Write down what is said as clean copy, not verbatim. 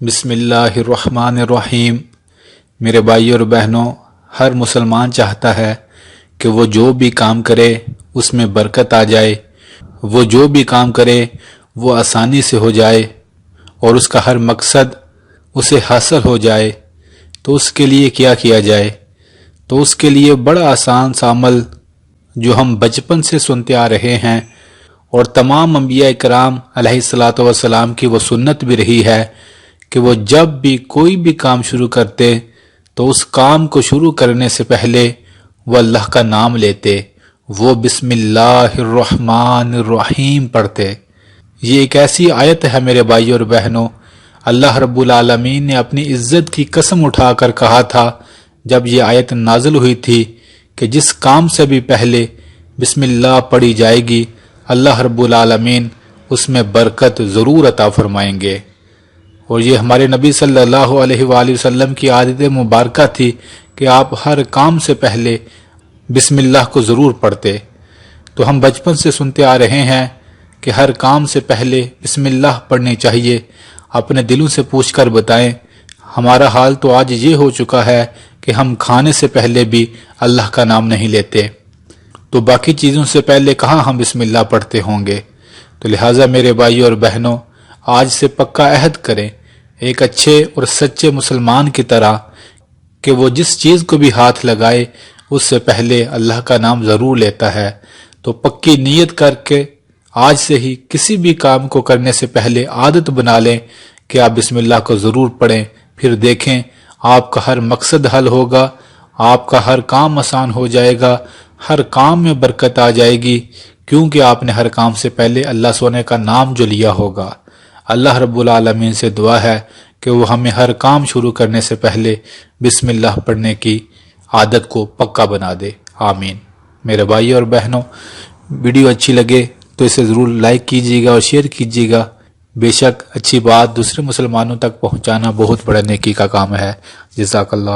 بسم اللہ الرحمن الرحیم۔ میرے بھائی اور بہنوں، ہر مسلمان چاہتا ہے کہ وہ جو بھی کام کرے اس میں برکت آ جائے، وہ جو بھی کام کرے وہ آسانی سے ہو جائے اور اس کا ہر مقصد اسے حاصل ہو جائے۔ تو اس کے لیے کیا کیا جائے؟ تو اس کے لیے بڑا آسان سا عمل جو ہم بچپن سے سنتے آ رہے ہیں اور تمام انبیاء کرام علیہ الصلاۃ والسلام کی وہ سنت بھی رہی ہے کہ وہ جب بھی کوئی بھی کام شروع کرتے تو اس کام کو شروع کرنے سے پہلے وہ اللہ کا نام لیتے، وہ بسم اللہ الرحمن الرحیم پڑھتے۔ یہ ایک ایسی آیت ہے میرے بھائی اور بہنوں، اللہ رب العالمین نے اپنی عزت کی قسم اٹھا کر کہا تھا جب یہ آیت نازل ہوئی تھی کہ جس کام سے بھی پہلے بسم اللہ پڑھی جائے گی اللہ رب العالمین اس میں برکت ضرور عطا فرمائیں گے۔ اور یہ ہمارے نبی صلی اللہ علیہ وآلہ وسلم کی عادت مبارکہ تھی کہ آپ ہر کام سے پہلے بسم اللہ کو ضرور پڑھتے۔ تو ہم بچپن سے سنتے آ رہے ہیں کہ ہر کام سے پہلے بسم اللہ پڑھنی چاہیے۔ اپنے دلوں سے پوچھ کر بتائیں، ہمارا حال تو آج یہ ہو چکا ہے کہ ہم کھانے سے پہلے بھی اللہ کا نام نہیں لیتے، تو باقی چیزوں سے پہلے کہاں ہم بسم اللہ پڑھتے ہوں گے؟ تو لہٰذا میرے بھائی اور بہنوں، آج سے پکا عہد کریں ایک اچھے اور سچے مسلمان کی طرح کہ وہ جس چیز کو بھی ہاتھ لگائے اس سے پہلے اللہ کا نام ضرور لیتا ہے۔ تو پکی نیت کر کے آج سے ہی کسی بھی کام کو کرنے سے پہلے عادت بنا لیں کہ آپ بسم اللہ کو ضرور پڑھیں، پھر دیکھیں آپ کا ہر مقصد حل ہوگا، آپ کا ہر کام آسان ہو جائے گا، ہر کام میں برکت آ جائے گی، کیونکہ آپ نے ہر کام سے پہلے اللہ سونے کا نام جو لیا ہوگا۔ اللہ رب العالمین سے دعا ہے کہ وہ ہمیں ہر کام شروع کرنے سے پہلے بسم اللہ پڑھنے کی عادت کو پکا بنا دے، آمین۔ میرے بھائی اور بہنوں، ویڈیو اچھی لگے تو اسے ضرور لائک کیجیے گا اور شیئر کیجیے گا۔ بے شک اچھی بات دوسرے مسلمانوں تک پہنچانا بہت بڑا نیکی کا کام ہے۔ جزاک اللہ۔